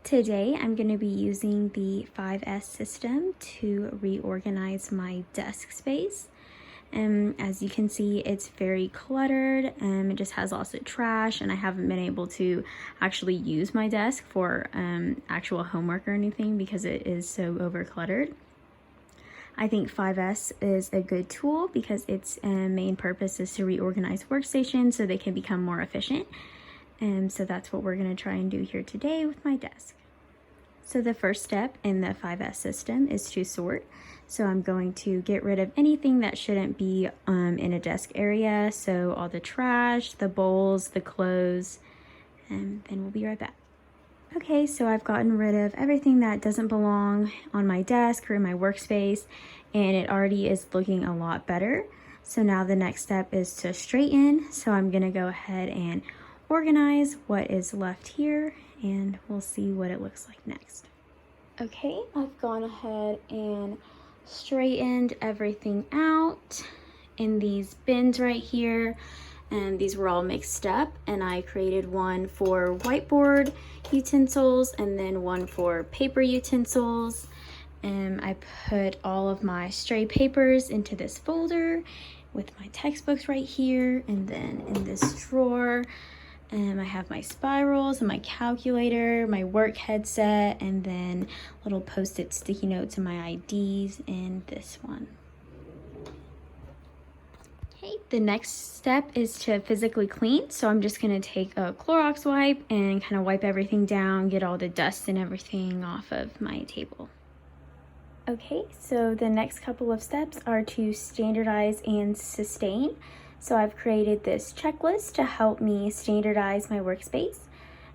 Today I'm going to be using the 5S system to reorganize my desk space. As you can see, it's very cluttered and it just has lots of trash, and I haven't been able to actually use my desk for actual homework or anything because it is so over-cluttered. I think 5S is a good tool because its main purpose is to reorganize workstations so they can become more efficient. So that's what we're going to try and do here today with my desk. So the first step in the 5S system is to sort. So I'm going to get rid of anything that shouldn't be in a desk area. So all the trash, the bowls, the clothes, and then we'll be right back. Okay, so I've gotten rid of everything that doesn't belong on my desk or in my workspace, and it already is looking a lot better. So now the next step is to straighten. So I'm gonna go ahead and organize what is left here, and we'll see what it looks like next. Okay, I've gone ahead and straightened everything out in these bins right here, and these were all mixed up, and I created one for whiteboard utensils and then one for paper utensils. And I put all of my stray papers into this folder with my textbooks right here, and then in this drawer I have my spirals and my calculator, my work headset, and then little post-it sticky notes and my IDs in this one. Okay, the next step is to physically clean. So I'm just gonna take a Clorox wipe and kind of wipe everything down, get all the dust and everything off of my table. Okay, so the next couple of steps are to standardize and sustain. So I've created this checklist to help me standardize my workspace.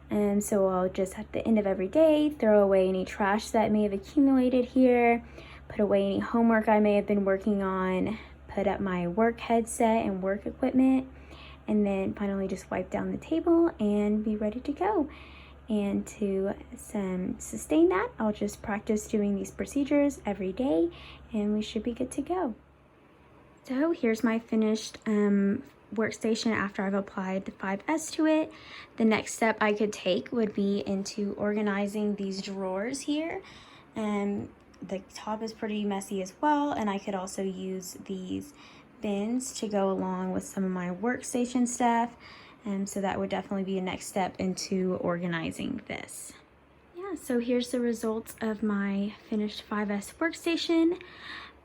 And so I'll just at the end of every day, throw away any trash that may have accumulated here, put away any homework I may have been working on, put up my work headset and work equipment, and then finally just wipe down the table and be ready to go. And to sustain that, I'll just practice doing these procedures every day and we should be good to go. So here's my finished workstation after I've applied the 5S to it. The next step I could take would be into organizing these drawers here. The top is pretty messy as well, and I could also use these bins to go along with some of my workstation stuff. So that would definitely be a next step into organizing this. Yeah, so here's the results of my finished 5S workstation.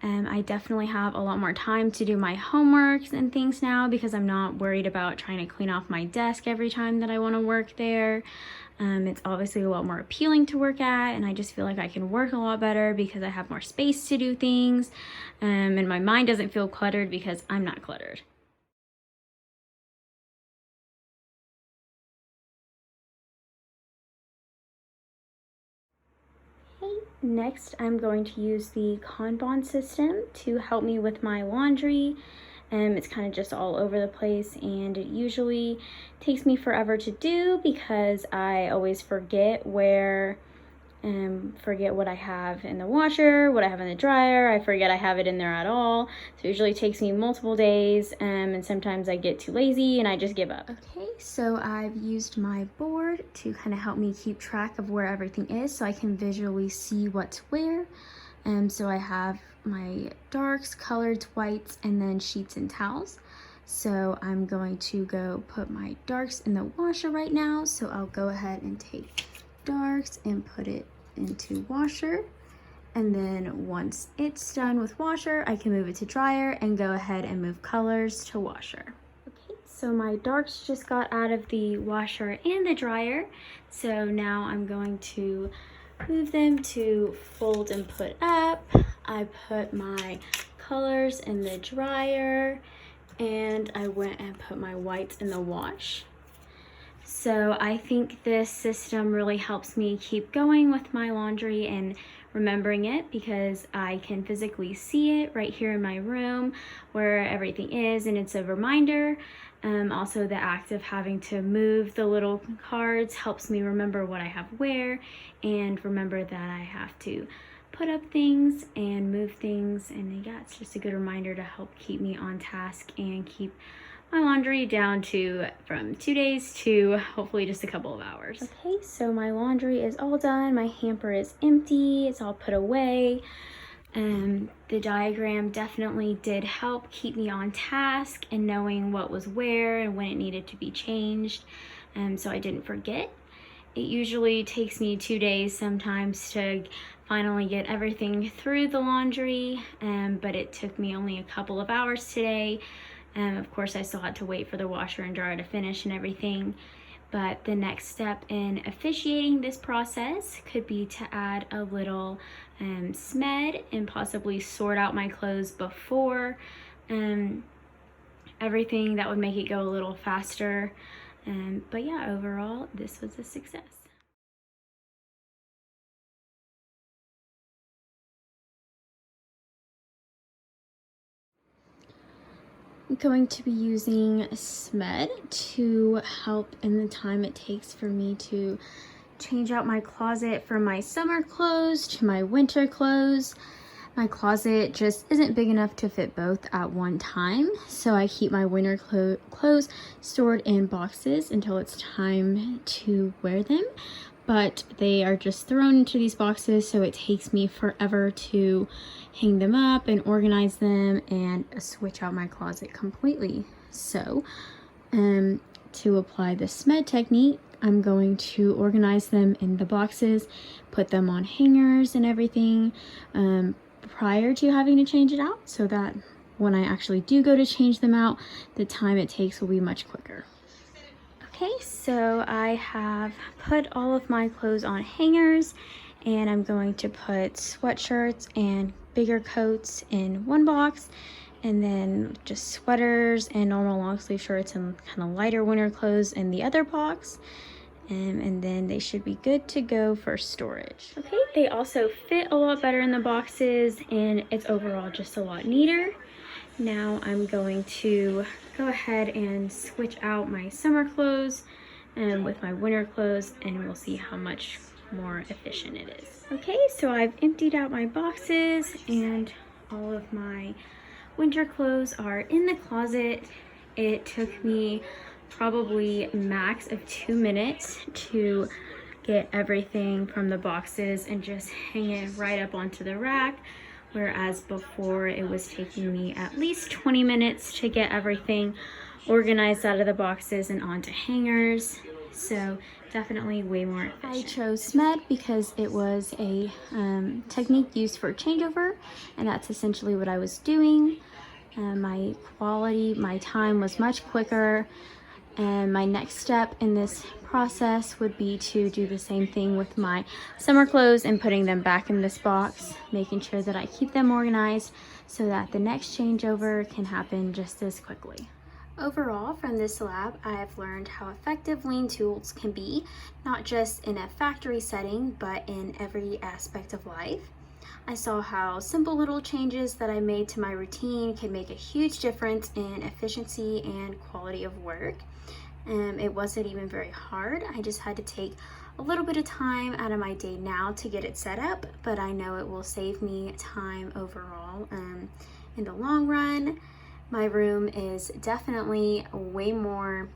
I definitely have a lot more time to do my homeworks and things now because I'm not worried about trying to clean off my desk every time that I want to work there. It's obviously a lot more appealing to work at, and I just feel like I can work a lot better because I have more space to do things, and my mind doesn't feel cluttered because I'm not cluttered. Next, I'm going to use the Kanban system to help me with my laundry. It's kind of just all over the place, and it usually takes me forever to do because I always forget what I have in the washer, what I have in the dryer. I forget I have it in there at all. So it usually takes me multiple days, and sometimes I get too lazy and I just give up. Okay, so I've used my board to kind of help me keep track of where everything is so I can visually see what's where. So I have my darks, coloreds, whites, and then sheets and towels. So I'm going to go put my darks in the washer right now. So I'll go ahead and take darks and put it into washer, and then once it's done with washer I can move it to dryer and go ahead and move colors to washer. Okay, so my darks just got out of the washer and the dryer, so now I'm going to move them to fold and put up. I put my colors in the dryer and I went and put my whites in the wash. So I think this system really helps me keep going with my laundry and remembering it because I can physically see it right here in my room where everything is, and it's a reminder. Also, the act of having to move the little cards helps me remember what I have where and remember that I have to put up things and move things, and yeah, it's just a good reminder to help keep me on task and keep my laundry down to from 2 days to hopefully just a couple of hours. Okay, so my laundry is all done. My hamper is empty. It's all put away. The diagram definitely did help keep me on task and knowing what was where and when it needed to be changed, so I didn't forget. It usually takes me 2 days sometimes to finally get everything through the laundry, but it took me only a couple of hours today. Of course, I still had to wait for the washer and dryer to finish and everything. But the next step in officiating this process could be to add a little SMED and possibly sort out my clothes before everything. That would make it go a little faster. But yeah, overall, this was a success. I'm going to be using SMED to help in the time it takes for me to change out my closet from my summer clothes to my winter clothes. My closet just isn't big enough to fit both at one time, so I keep my winter clothes stored in boxes until it's time to wear them. But they are just thrown into these boxes, so it takes me forever to hang them up and organize them and switch out my closet completely. So to apply the SMED technique, I'm going to organize them in the boxes, put them on hangers and everything prior to having to change it out, so that when I actually do go to change them out, the time it takes will be much quicker. Okay, so I have put all of my clothes on hangers, and I'm going to put sweatshirts and bigger coats in one box, and then just sweaters and normal long sleeve shirts and kind of lighter winter clothes in the other box. And then they should be good to go for storage. Okay, they also fit a lot better in the boxes, and it's overall just a lot neater. Now I'm going to go ahead and switch out my summer clothes with my winter clothes, and we'll see how much more efficient it is. Okay, so I've emptied out my boxes, and all of my winter clothes are in the closet. It took me probably max of 2 minutes to get everything from the boxes and just hang it right up onto the rack, whereas before it was taking me at least 20 minutes to get everything organized out of the boxes and onto hangers. So definitely way more efficient. I chose SMED because it was a technique used for changeover, and that's essentially what I was doing. My time was much quicker, and my next step in this process would be to do the same thing with my summer clothes and putting them back in this box, making sure that I keep them organized so that the next changeover can happen just as quickly. Overall, from this lab, I have learned how effective lean tools can be, not just in a factory setting, but in every aspect of life. I saw how simple little changes that I made to my routine can make a huge difference in efficiency and quality of work. It wasn't even very hard. I just had to take a little bit of time out of my day now to get it set up, but I know it will save me time overall in the long run. My room is definitely way more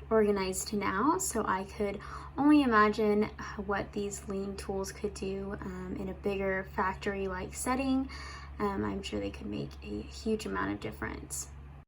organized now, so I could only imagine what these lean tools could do in a bigger factory-like setting. I'm sure they could make a huge amount of difference.